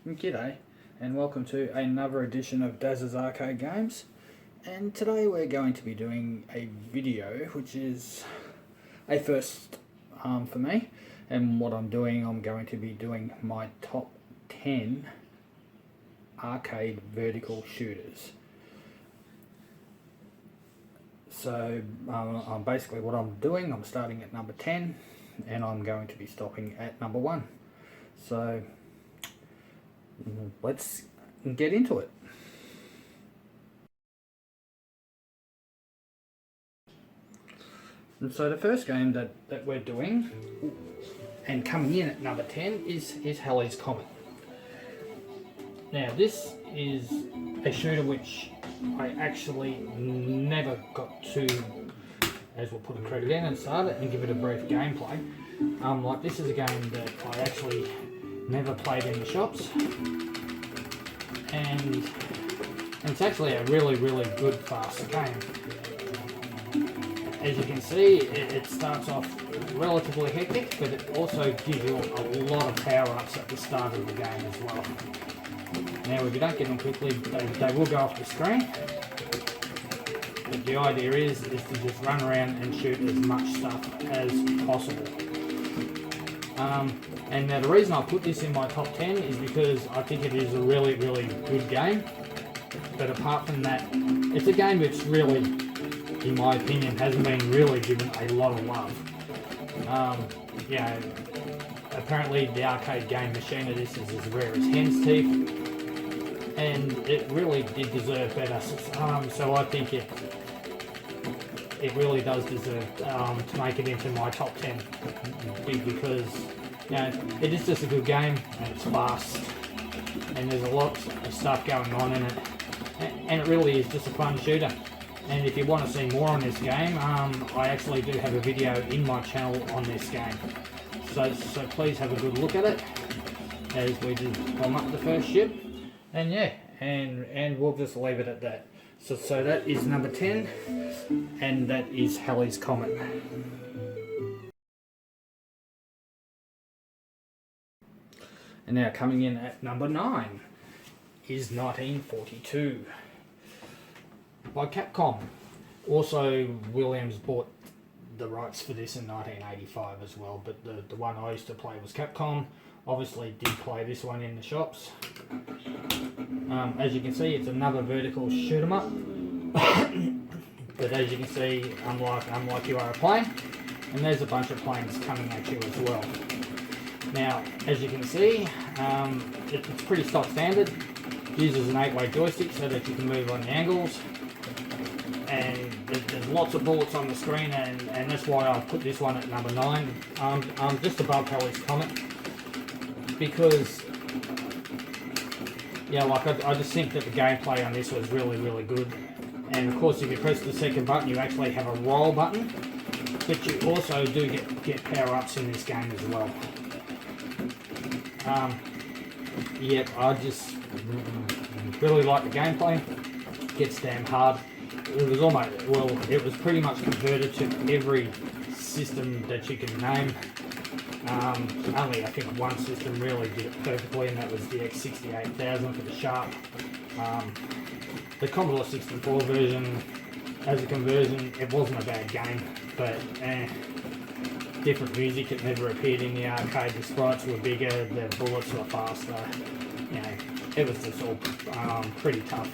G'day and welcome to another edition of Daz's Arcade Games, and today we're going to be doing a video which is a first for me. And what I'm going to be doing my top 10 arcade vertical shooters. So basically what I'm doing, I'm starting at number 10 and I'm going to be stopping at number 1. So let's get into it. And so the first game that we're doing, and coming in at number 10, is Halley's Comet. Now this is a shooter which I actually never got to, as we'll put a credit in and start it and give it a brief gameplay. Like this is a game that I actually never played in the shops, and it's actually a really good fast game. As you can see, it starts off relatively hectic, but it also gives you a lot of power-ups at the start of the game as well. Now if you don't get them quickly, they will go off the screen, but the idea is to just run around and shoot as much stuff as possible. And now the reason I put this in my top 10 is because I think it is a really good game. But apart from that, it's a game which really, in my opinion, hasn't been really given a lot of love. Apparently the arcade game machine of this is as rare as hen's teeth, and it really did deserve better. So I think it really does deserve to make it into my top 10, because it is just a good game and it's fast and there's a lot of stuff going on in it, and it really is just a fun shooter. And if you want to see more on this game, I actually do have a video in my channel on this game, so please have a good look at it as we just bomb up the first ship. And and we'll just leave it at that. So that is number 10, and that is Halley's Comet. And now coming in at number 9 is 1942 by Capcom. Also, Williams bought the rights for this in 1985 as well, but the one I used to play was Capcom. Obviously did play this one in the shops. As you can see, it's another vertical shoot 'em up. But as you can see, unlike you are a plane, and there's a bunch of planes coming at you as well. Now, as you can see, it's pretty stock standard. It uses an 8-way joystick so that you can move on the angles, and there's lots of bullets on the screen, and that's why I put this one at number 9. I'm just above Halley's Comet, because I just think that the gameplay on this was really good. And of course, if you press the second button, you actually have a roll button, but you also do get power-ups in this game as well. I just really like the gameplay. It gets damn hard. It was pretty much converted to every system that you can name. Only I think one system really did it perfectly, and that was the X68000 for the Sharp. The Commodore 64 version, as a conversion, it wasn't a bad game, but different music. It never appeared in the arcade. The sprites were bigger, the bullets were faster. It was just all pretty tough.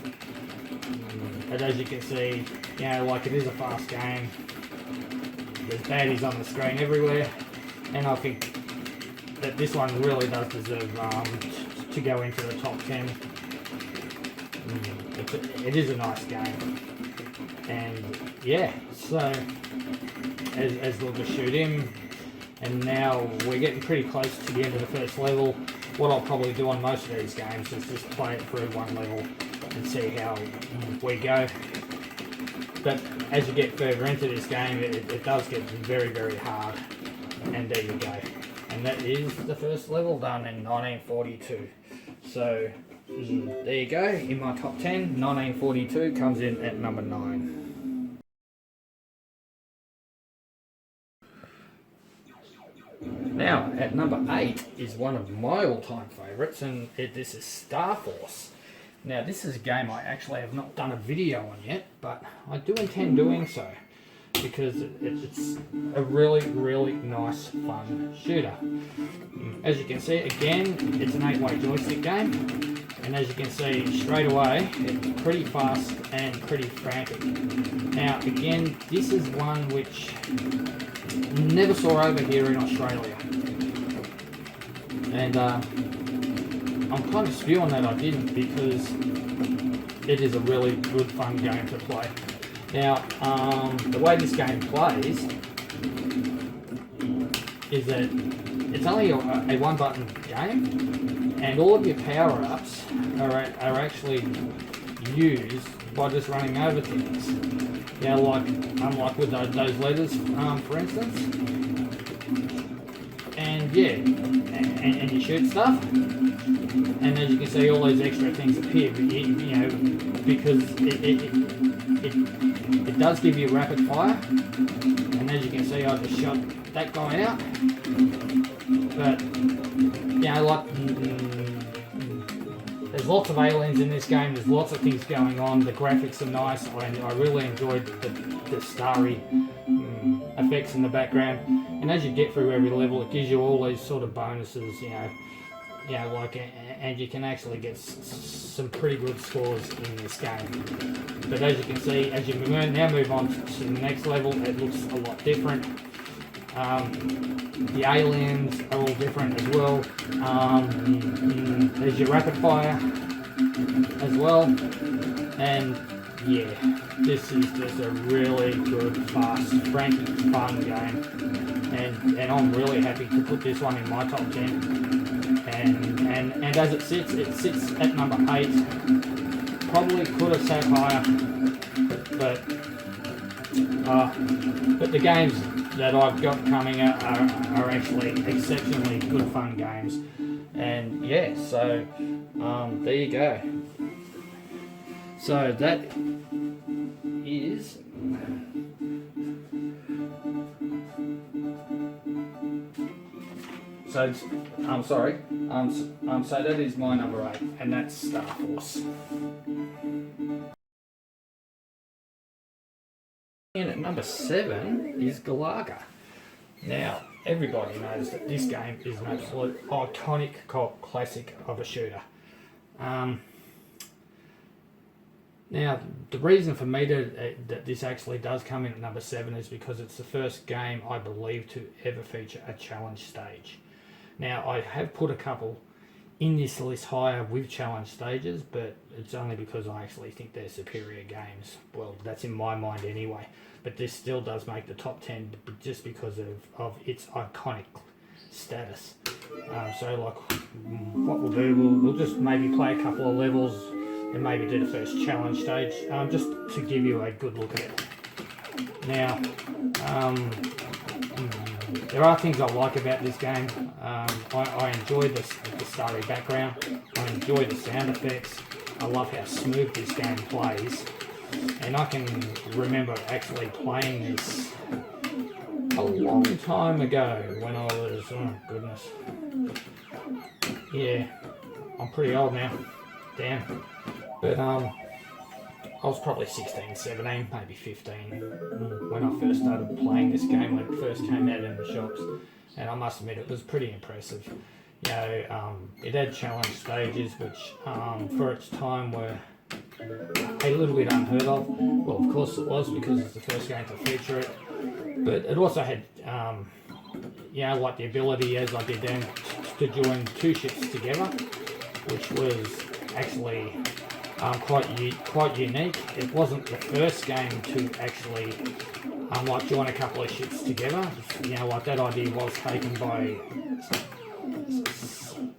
But as you can see, it is a fast game. There's baddies on the screen everywhere, and I think that this one really does deserve to go into the top 10. It is a nice game, and so as we'll just shoot him, and now we're getting pretty close to the end of the first level. What I'll probably do on most of these games is just play it through one level and see how we go. But as you get further into this game, it does get very hard. And there you go. And that is the first level done in 1942. So there you go. In my top 10, 1942 comes in at number 9. Now, at number 8 is one of my all-time favourites, and this is Star Force. Now, this is a game I actually have not done a video on yet, but I do intend doing so, because it's a really, really nice, fun shooter. As you can see, again, it's an 8-way joystick game, and as you can see straight away, it's pretty fast and pretty frantic. Now, again, this is one which never saw over here in Australia, and I'm kind of spewing that I didn't, because it is a really good, fun game to play. Now, the way this game plays is that it's only a one-button game, and all of your power-ups are actually used by just running over things. Now, unlike with those letters, for instance, and yeah, and you shoot stuff, and as you can see, all those extra things appear. You know, because it does give you rapid fire, and as you can see, I just shot that guy out. But you know, like, there's lots of aliens in this game. There's lots of things going on. The graphics are nice. I really enjoyed the starry effects in the background. And as you get through every level, it gives you all these sort of bonuses. You know, like, and you can actually get some pretty good scores in this game. But as you can see, as you now move on to the next level, it looks a lot different. The aliens are all different as well. There's your rapid fire as well. And yeah, this is just a really good, fast, frantic, fun game. And I'm really happy to put this one in my top 10. And as it sits at number 8. Probably could have sat higher, but the games that I've got coming out are actually exceptionally good, fun games. And yeah, so there you go. So that is so that is my number 8, and that's Star Force. And at number 7 is Galaga. Now, everybody knows that this game is an absolute iconic cult classic of a shooter. Now, the reason for me that this actually does come in at number 7 is because it's the first game, I believe, to ever feature a challenge stage. Now, I have put a couple in this list higher with challenge stages, but it's only because I actually think they're superior games. Well, that's in my mind anyway. But this still does make the top 10 just because of its iconic status. So, like, what we'll do, we'll just maybe play a couple of levels and maybe do the first challenge stage, just to give you a good look at it. Now, there are things I like about this game. I enjoy the starry background. I enjoy the sound effects. I love how smooth this game plays. And I can remember actually playing this a long time ago when I was, oh goodness. Yeah, I'm pretty old now. Damn. But I was probably 16, 17, maybe 15 when I first started playing this game, when it first came out in the shops. And I must admit, it was pretty impressive. You know, it had challenge stages, which for its time were a little bit unheard of. Well, of course it was, because it's the first game to feature it. But it also had, you know, like the ability, as I did then, to join 2 ships together, which was actually quite unique. It wasn't the first game to actually like join a couple of ships together. You know, like that idea was taken by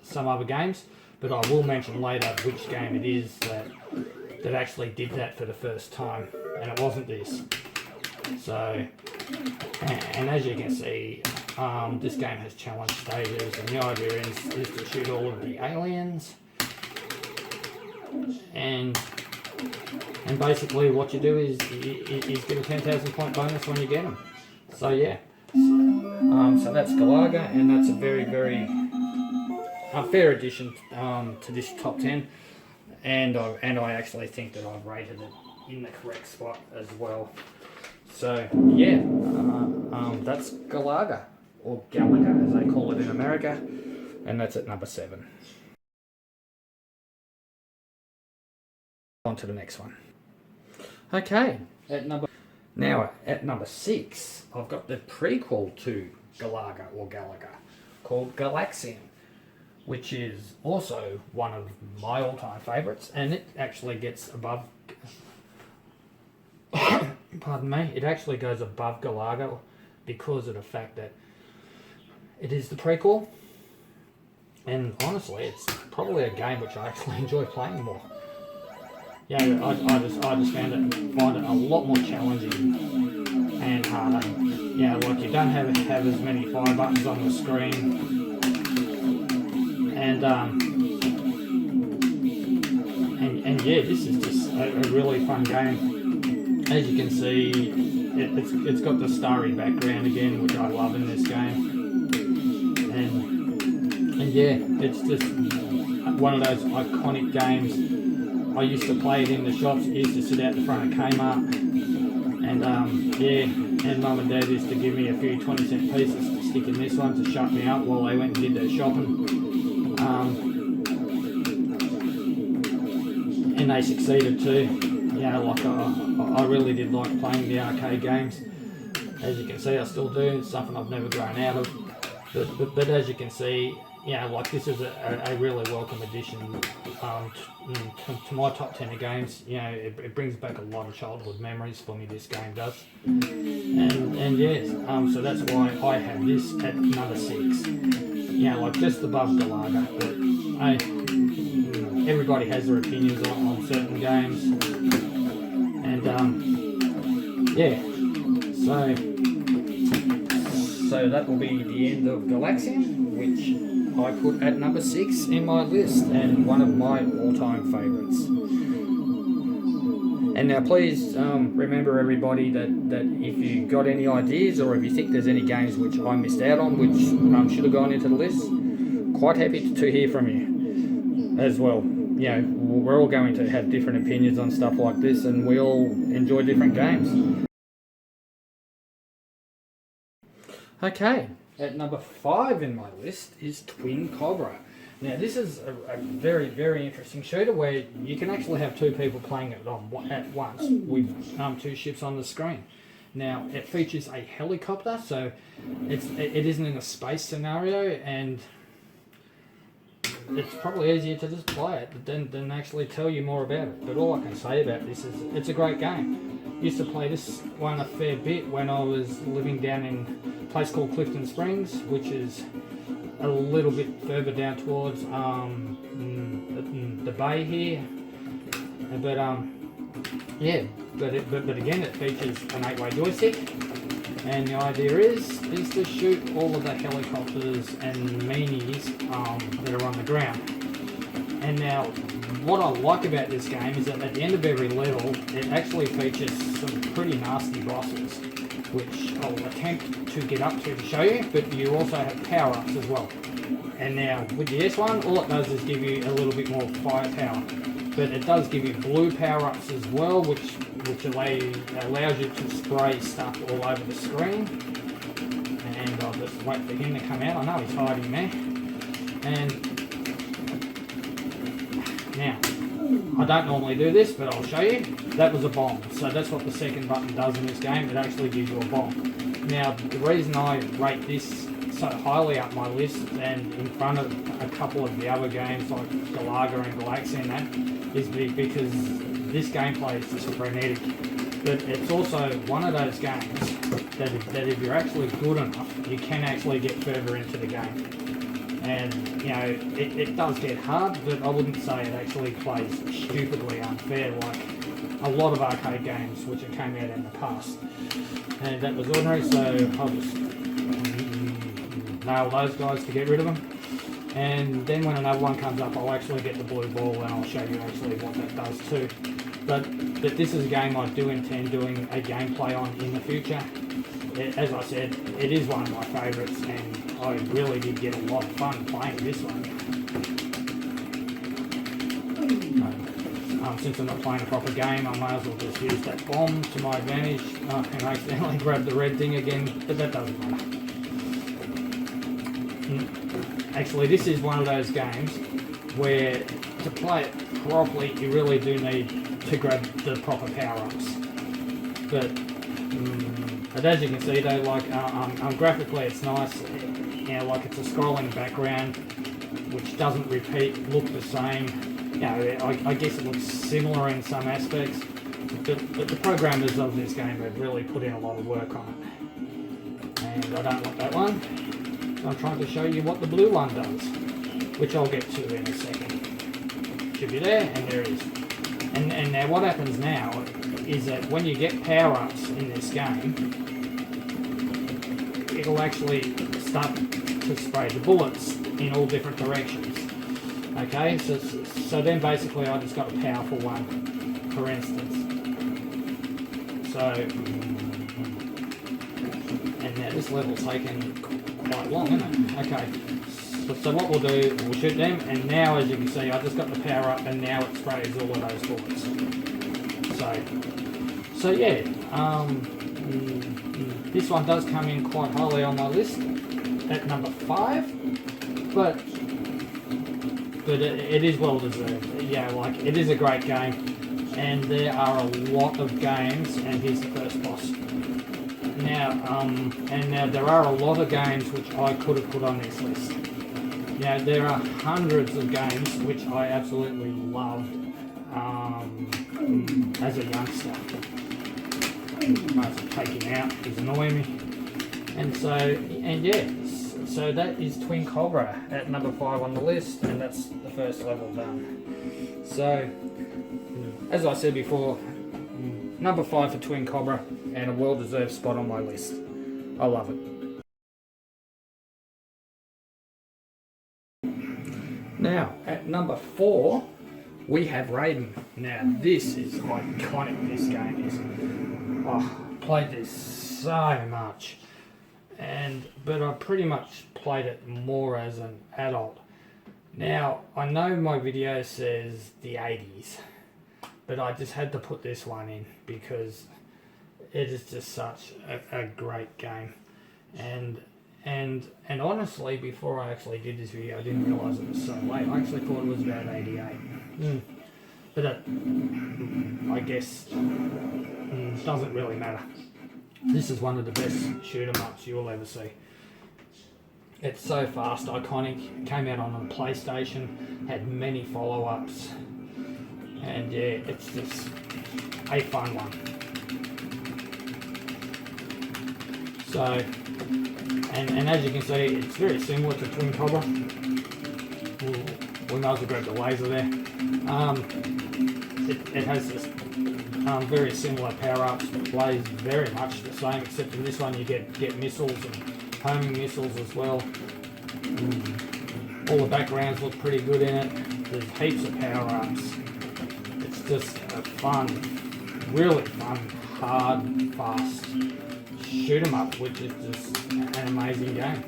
some other games, but I will mention later which game it is that actually did that for the first time, and it wasn't this. So, and as you can see, this game has challenge stages, and the idea is to shoot all of the aliens. And basically what you do is get a 10,000 point bonus when you get them. So yeah. So that's Galaga, and that's a very, very fair addition to this top 10. And I actually think that I've rated it in the correct spot as well. So yeah, that's Galaga, or Galaga as they call it in America, and that's at number 7. On to the next one. Okay, at number 6, I've got the prequel to Galaga or Galaga, called Galaxian, which is also one of my all-time favourites, and it actually gets above. Pardon me. It actually goes above Galaga because of the fact that it is the prequel, and honestly, it's probably a game which I actually enjoy playing more. Yeah, I just find it a lot more challenging and harder. Yeah, like you don't have as many fire buttons on the screen, and yeah, this is just a really fun game. As you can see, it's got the starry background again, which I love in this game, and yeah, it's just one of those iconic games. I used to play it in the shops. I used to sit out the front of Kmart, and yeah, and Mum and Dad used to give me a few 20-cent pieces to stick in this one to shut me up while they went and did their shopping. And they succeeded too. You know, like I really did like playing the arcade games. As you can see, I still do. It's something I've never grown out of. But as you can see, you know, like this is a really welcome addition to my top 10 of games. You know, it brings back a lot of childhood memories for me, this game does. And yes, so that's why I have this at number 6. You know, like just above Galaga. But everybody has their opinions on certain games. And yeah, so that will be the end of Galaxian, which I put at number 6 in my list, and one of my all-time favourites. And now please remember everybody that if you got any ideas, or if you think there's any games which I missed out on which should have gone into the list, quite happy to hear from you as well. You know, we're all going to have different opinions on stuff like this, and we all enjoy different games. Okay, at number 5 in my list is Twin Cobra. Now this is a very, very interesting shooter where you can actually have 2 people playing it at once with 2 ships on the screen. Now it features a helicopter, so it isn't in a space scenario, and it's probably easier to just play it than actually tell you more about it. But all I can say about this is it's a great game. Used to play this one a fair bit when I was living down in a place called Clifton Springs, which is a little bit further down towards the bay here. But yeah, but again, it features an 8-way joystick, and the idea is to shoot all of the helicopters and minis that are on the ground. And now, what I like about this game is that at the end of every level, it actually features some pretty nasty bosses, which I'll attempt to get up to show you, but you also have power-ups as well. And now, with the S1, all it does is give you a little bit more firepower, but it does give you blue power-ups as well, which allows you to spray stuff all over the screen. And I'll just wait for him to come out. I know he's hiding there. And now, I don't normally do this, but I'll show you. That was a bomb. So that's what the second button does in this game. It actually gives you a bomb. Now, the reason I rate this so highly up my list and in front of a couple of the other games like Galaga and Galaxian and that is because this gameplay is just frenetic. But it's also one of those games that if you're actually good enough, you can actually get further into the game. And, you know, it does get hard, but I wouldn't say it actually plays stupidly unfair like a lot of arcade games which have came out in the past. And that was ordinary, so I'll just nail those guys to get rid of them. And then when another one comes up, I'll actually get the blue ball and I'll show you actually what that does too. But this is a game I do intend doing a gameplay on in the future. as I said, it is one of my favourites, and I really did get a lot of fun playing this one. Since I'm not playing a proper game, I might as well just use that bomb to my advantage, and accidentally grab the red thing again, but that doesn't matter. Actually, this is one of those games where to play it properly, you really do need to grab the proper power-ups. But as you can see though, like graphically it's nice, like it's a scrolling background which doesn't look the same. I guess it looks similar in some aspects, but the programmers of this game have really put in a lot of work on it. And I don't want that one. I'm trying to show you what the blue one does, which I'll get to in a second. Should be there, and there it is. And now what happens now is that when you get power-ups in this game, it'll actually start to spray the bullets in all different directions. Okay, so then basically I just got a powerful one, for instance. So, and now this level's taken quite long, isn't it? Okay, so what we'll do, we'll shoot them, and now as you can see, I just got the power up, and now it sprays all of those bullets. So yeah, this one does come in quite highly on my list at number 5, but it is well deserved. Yeah, like it is a great game, and there are a lot of games, and here's the first boss. Now, and now there are a lot of games which I could have put on this list. Now there are hundreds of games which I absolutely loved as a youngster. Might as well take him out, he's annoying me. And yeah, so that is Twin Cobra at number 5 on the list, and that's the first level done. So, as I said before, number 5 for Twin Cobra, and a well-deserved spot on my list. I love it. Now, at number 4, we have Raiden. Now, this is iconic, this game is. Oh, played this so much. But I pretty much played it more as an adult. Now, I know my video says the 80s, but I just had to put this one in because it is just such a great game. And honestly, before I actually did this video, I didn't realise it was so late. I actually thought it was about 88. But I guess doesn't really matter. This is one of the best shoot 'em ups you'll ever see. It's so fast, iconic, came out on a PlayStation, had many follow-ups, and yeah, it's just a fun one. So, and as you can see, it's very similar to Twin Cobra. We might as well grab the laser there. It has this very similar power-ups, plays very much the same, except in this one you get missiles and homing missiles as well. All the backgrounds look pretty good in it. There's heaps of power-ups. It's just a fun, really fun, hard, fast shoot 'em up, which is just an amazing game.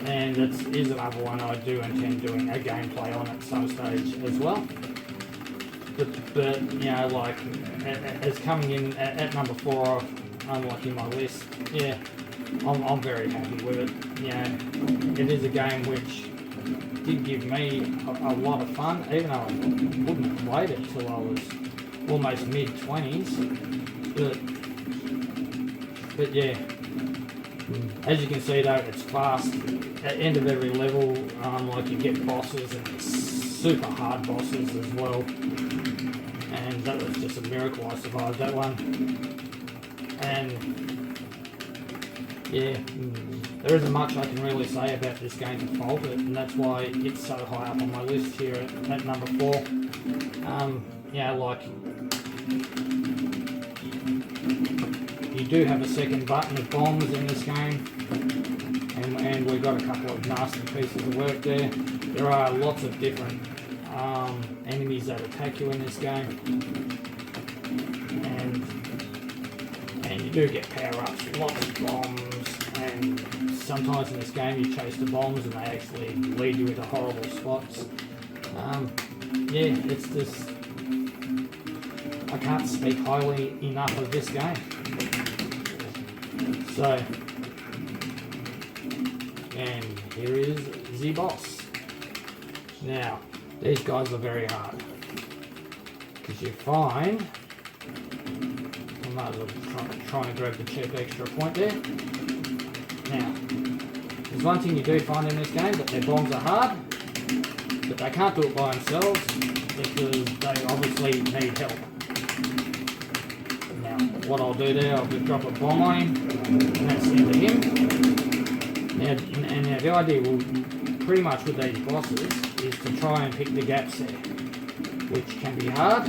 And it is another one I do intend doing a gameplay on at some stage as well. But you know, like, as coming in at number 4, unlocking my list, yeah, I'm very happy with it. You know, it is a game which did give me a lot of fun, even though I wouldn't have played it till I was almost mid-20s. But yeah, as you can see though, it's fast. At the end of every level, like you get bosses, and it's super hard bosses as well. And that was just a miracle I survived that one. And yeah, there isn't much I can really say about this game to fault it, and that's why it's so high up on my list here at number 4. Yeah, like, you do have a second button of bombs in this game, and we've got a couple of nasty pieces of work there. There are lots of different enemies that attack you in this game, and you do get power-ups, lots of bombs, and sometimes in this game you chase the bombs and they actually lead you into horrible spots. Yeah, it's just, I can't speak highly enough of this game. So, and here is the boss. Now, these guys are very hard, because you find, I might as well try and grab the cheap extra point there. Now, there's one thing you do find in this game, that their bombs are hard, but they can't do it by themselves, because they obviously need help. Now, what I'll do there, I'll just drop a bomb on him, and that's the end of him. Now, and the idea will, pretty much with these bosses, is to try and pick the gaps there, which can be hard.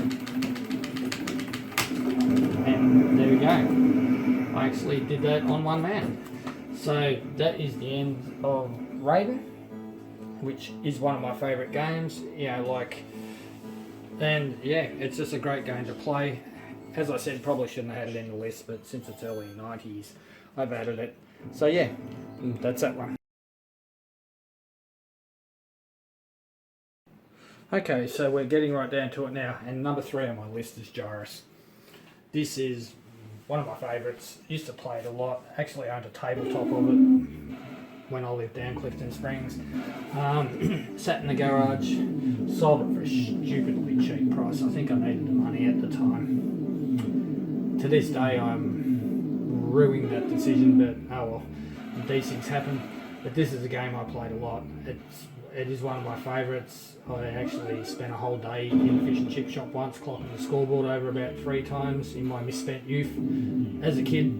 And there we go. I actually did that on one man. So that is the end of Raiden, which is one of my favourite games. You know, like, and yeah, it's just a great game to play. As I said, probably shouldn't have had it in the list, but since it's early 90s, I've added it. So yeah, that's that one. Okay, so we're getting right down to it now, and number 3 on my list is Gyruss. This is one of my favourites. Used to play it a lot. Actually owned a tabletop of it when I lived down Clifton Springs. Sat in the garage, sold it for a stupidly cheap price. I think I needed the money at the time. To this day I'm ruining that decision, but oh well, these things happen. But this is a game I played a lot. It is one of my favourites. I actually spent a whole day in a fish and chip shop once, clocking the scoreboard over about 3 times in my misspent youth. As a kid,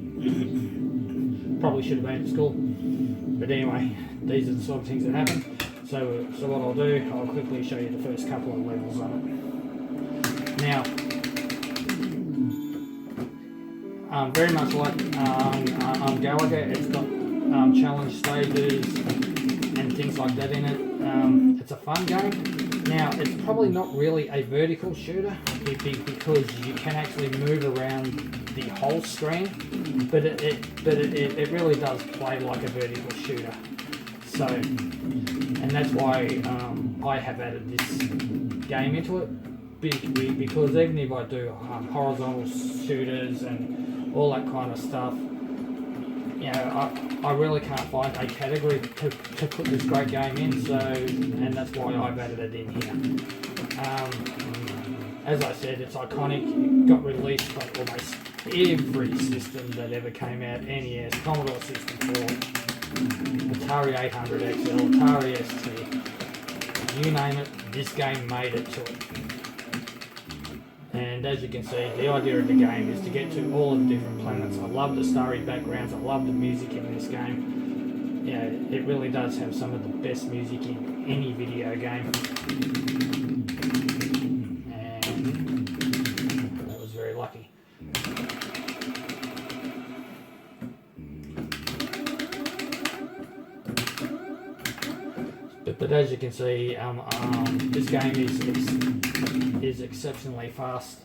probably should have been at school. But anyway, these are the sort of things that happen. So what I'll do, I'll quickly show you the first couple of levels on it. Now, very much like Galaga, it's got challenge stages and things like that in it. It's a fun game. Now, it's probably not really a vertical shooter because you can actually move around the whole screen, but it really does play like a vertical shooter. So, and that's why I have added this game into it, because even if I do horizontal shooters and all that kind of stuff, you know, I really can't find a category to put this great game in, so, and that's why I've added it in here. As I said, it's iconic. It got released for almost every system that ever came out: NES, Commodore 64, Atari 800 XL, Atari ST, you name it, this game made it to it. And as you can see, the idea of the game is to get to all of the different planets. I love the starry backgrounds, I love the music in this game. You know, it really does have some of the best music in any video game. And that was very lucky. But as you can see, this game is exceptionally fast.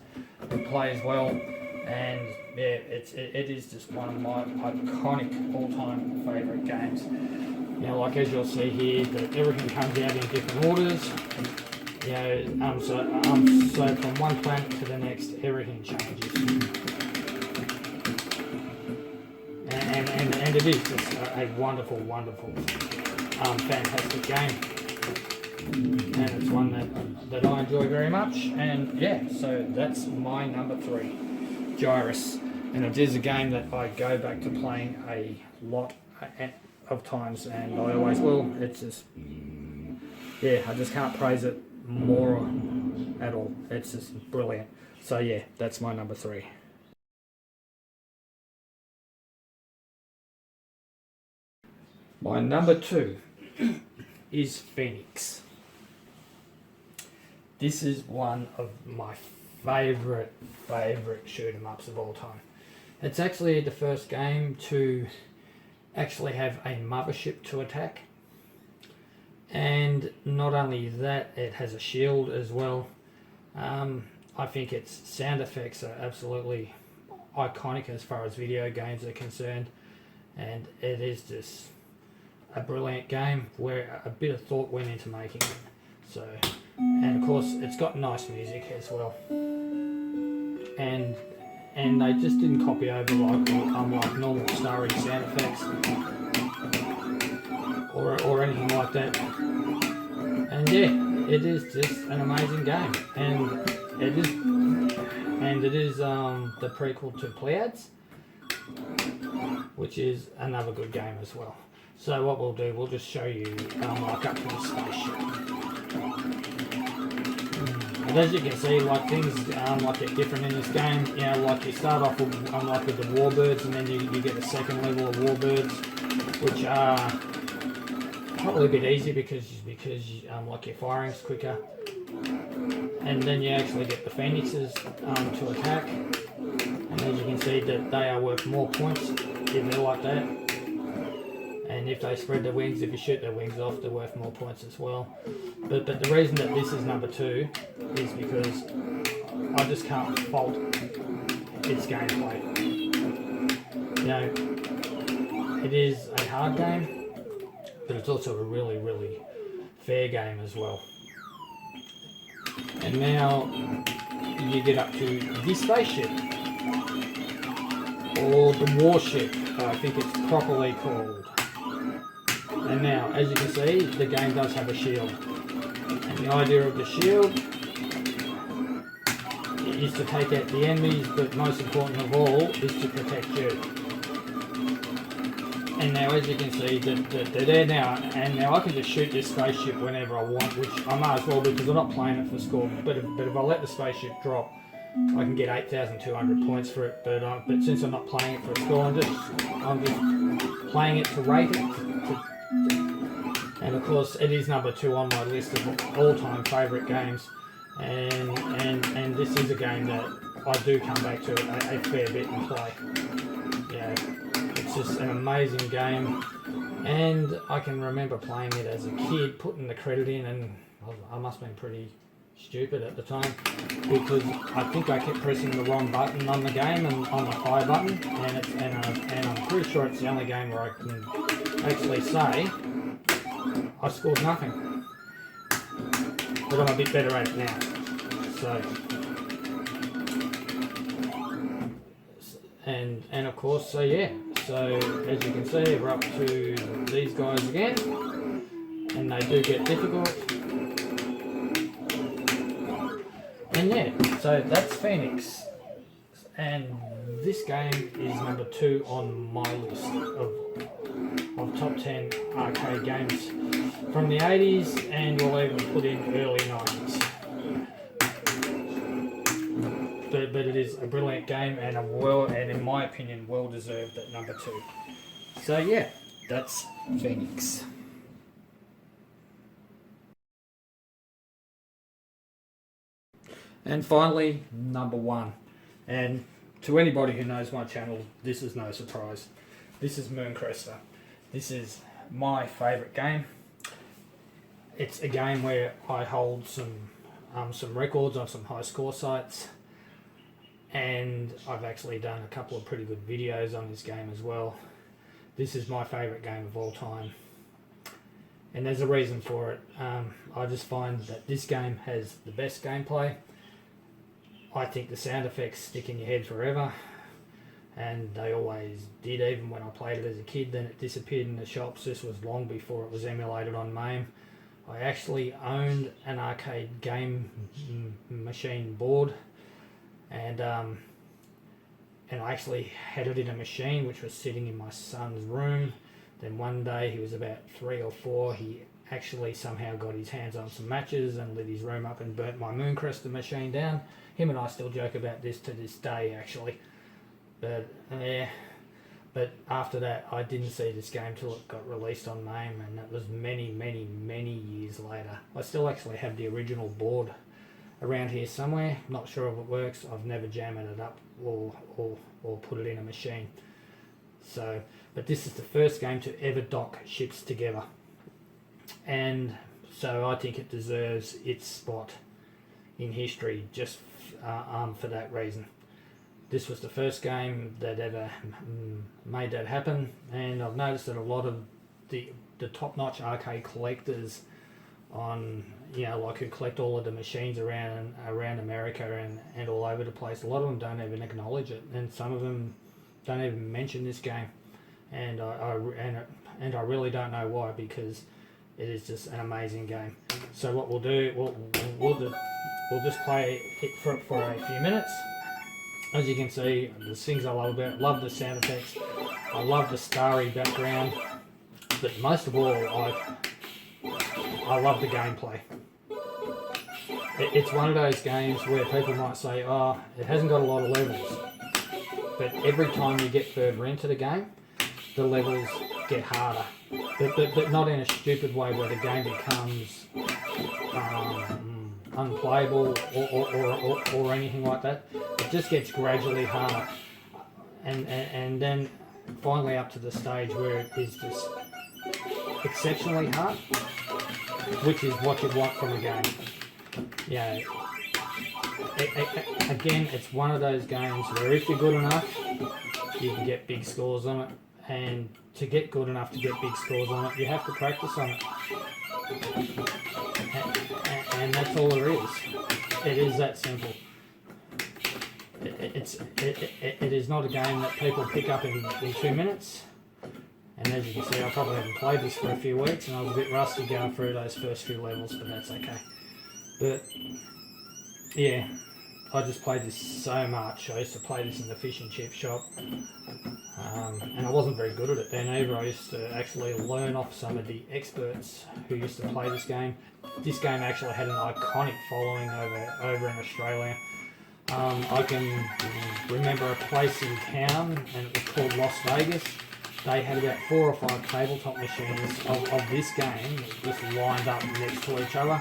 It plays well, and yeah, it is just one of my iconic all-time favourite games. Now, like as you'll see here, that everything comes out in different orders. You know, so from one planet to the next, everything changes. And it is just a wonderful, fantastic game. And it's one that I enjoy very much, and yeah, so that's my number 3, Gyruss. And it is a game that I go back to playing a lot of times, and I always will. It's just, yeah, I just can't praise it more at all. It's just brilliant. So yeah, that's my number 3. My number 2 is Phoenix. This is one of my favourite shoot 'em ups of all time. It's actually the first game to actually have a mothership to attack. And not only that, it has a shield as well. I think its sound effects are absolutely iconic as far as video games are concerned, and it is just a brilliant game where a bit of thought went into making it. So, and of course, it's got nice music as well, and they just didn't copy over like normal Star Wars sound effects or anything like that. And yeah, it is just an amazing game, and it is the prequel to Pleiades, which is another good game as well. So what we'll do, we'll just show you like up to the spaceship. And as you can see, like things like get different in this game. You know, like you start off with with the warbirds, and then you get a second level of warbirds, which are probably a bit easier because like your firing's quicker. And then you actually get the phoenixes to attack. And as you can see, that they are worth more points if they're like that. And if they spread their wings, if you shoot their wings off, they're worth more points as well. But the reason that this is number 2 is because I just can't fault its gameplay. You know, it is a hard game, but it's also a really, really fair game as well. And now you get up to the spaceship, or the warship, I think it's properly called. And now, as you can see, the game does have a shield. And the idea of the shield is to take out the enemies, but most important of all is to protect you. And now, as you can see, they're there now, and now I can just shoot this spaceship whenever I want, which I might as well because I'm not playing it for score. But if I let the spaceship drop, I can get 8,200 points for it. But since I'm not playing it for a score, I'm just playing it to rate it. And of course, it is number 2 on my list of all-time favourite games, and this is a game that I do come back to a fair bit and play. Yeah, it's just an amazing game, and I can remember playing it as a kid, putting the credit in, and I must have been pretty stupid at the time because I think I kept pressing the wrong button on the game and on the fire button, and I'm pretty sure it's the only game where I can actually say I scored nothing, but I'm a bit better at it now. So, and of course, so yeah. So as you can see, we're up to these guys again, and they do get difficult. And yeah, so that's Phoenix, and this game is number 2 on my list of top 10 arcade games from the 80s, and we'll even put in early 90s. But it is a brilliant game, and and in my opinion, well deserved at number 2. So yeah, that's Phoenix. And finally, number 1. And to anybody who knows my channel, this is no surprise. This is Mooncrester. This is my favourite game. It's a game where I hold some records on some high score sites, and I've actually done a couple of pretty good videos on this game as well. This is my favourite game of all time, and there's a reason for it. I just find that this game has the best gameplay. I think the sound effects stick in your head forever, and they always did, even when I played it as a kid. Then it disappeared in the shops. This was long before it was emulated on MAME. I actually owned an arcade game machine board, and I actually had it in a machine which was sitting in my son's room. Then one day, he was about 3 or 4, he actually somehow got his hands on some matches and lit his room up and burnt my Mooncrester machine down. Him and I still joke about this to this day, actually. But yeah, but after that, I didn't see this game till it got released on MAME, and that was many, many, many years later. I still actually have the original board around here somewhere. Not sure if it works. I've never jammed it up or put it in a machine. So, but this is the first game to ever dock ships together, and so I think it deserves its spot in history just for that reason. this was the first game that ever made that happen, and I've noticed that a lot of the top-notch arcade collectors on, like who collect all of the machines around America and all over the place, a lot of them don't even acknowledge it, and some of them don't even mention this game, and I really don't know why, because it is just an amazing game. So what we'll do, we'll just play it for a few minutes. As you can see, there's things I love about it. Love the sound effects. I love the starry background, but most of all, I love the gameplay. It's one of those games where people might say, oh, it hasn't got a lot of levels, but every time you get further into the game, the levels get harder, but not in a stupid way where the game becomes unplayable or anything like that. It just gets gradually harder, and then finally up to the stage where it is just exceptionally hard, which is what you want from a game. Yeah. Again, it's one of those games where if you're good enough, you can get big scores on it, and to get good enough to get big scores on it, you have to practice on it. And that's all there is. It is that simple. It is not a game that people pick up in 2 minutes. And as you can see, I probably haven't played this for a few weeks, and I was a bit rusty going through those first few levels, but that's okay. But yeah, I just played this so much. I used to play this in the fish and chip shop, and I wasn't very good at it then either. I used to actually learn off some of the experts who used to play this game. This game actually had an iconic following over in Australia. I can remember a place in town, and it was called Las Vegas. They had about 4 or 5 tabletop machines of this game just lined up next to each other,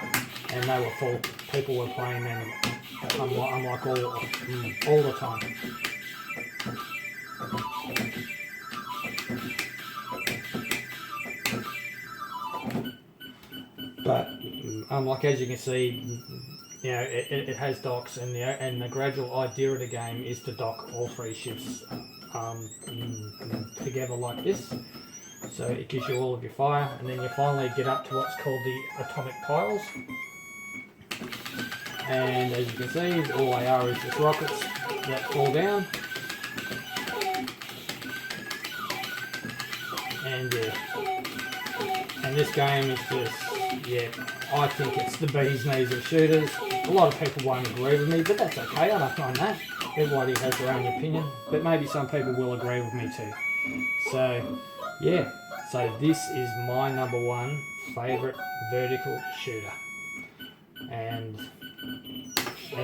and they were full. People were playing them unlike all the time. But like as you can see, it has docks, and the gradual idea of the game is to dock all 3 ships together like this. So it gives you all of your fire, and then you finally get up to what's called the atomic piles. And as you can see, all they are is just rockets that fall down. And and this game is just, I think it's the bee's knees of shooters. A lot of people won't agree with me, but that's okay, I don't mind that. Everybody has their own opinion, but maybe some people will agree with me too. So, yeah, so this is my #1 favourite vertical shooter. And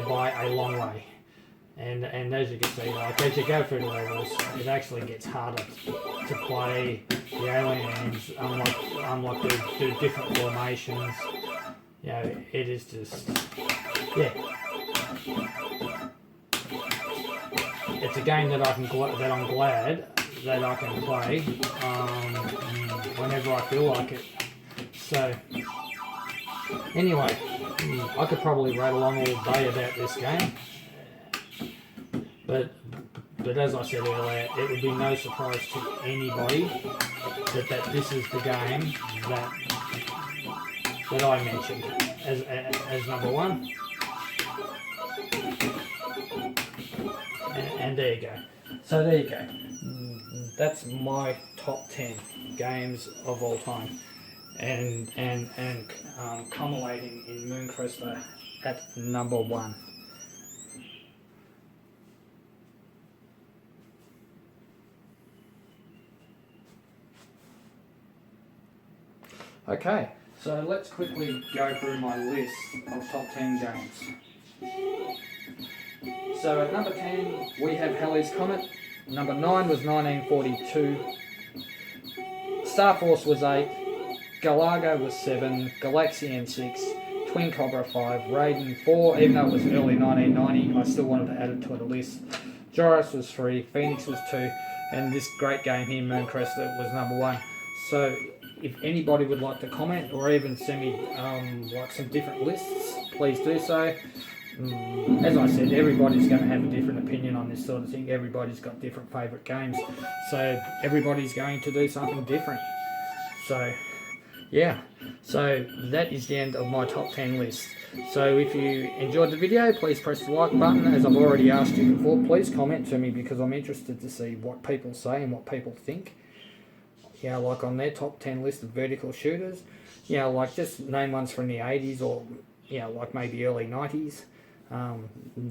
by a long way. And as you can see, like as you go through the levels, it actually gets harder to play. The aliens, unlike the different formations, it is just, it's a game that I'm glad that I can play whenever I feel like it. So anyway, I could probably rattle on all day about this game, but as I said earlier, it would be no surprise to anybody that this is the game that I mentioned as #1. And there you go. So there you go. That's my top 10 games of all time, and culminating in Mooncrester at #1. Okay, so let's quickly go through my list of top 10 games. So at number 10 we have Halley's Comet. Number 9 was 1942. Star Force was 8. Galago was 7. Galaxian 6. Twin Cobra 5. Raiden 4. Even though it was early 1990, I still wanted to add it to the list. Joris was 3. Phoenix was 2. And this great game here, Mooncrester, was #1. So if anybody would like to comment or even send me like some different lists, please do so. As I said, everybody's going to have a different opinion on this sort of thing. Everybody's got different favourite games, so everybody's going to do something different. So yeah, so that is the end of my top 10 list. So if you enjoyed the video, please press the like button. As I've already asked you before, please comment to me, because I'm interested to see what people say and what people think. Yeah, like on their top 10 list of vertical shooters. Yeah, like just name ones from the 80s, or yeah, like maybe early 90s.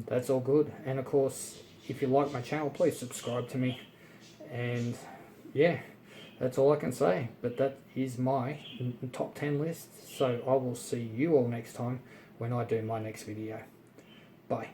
That's all good. And of course, if you like my channel, please subscribe to me. And yeah, that's all I can say. But that is my top 10 list. So I will see you all next time when I do my next video. Bye.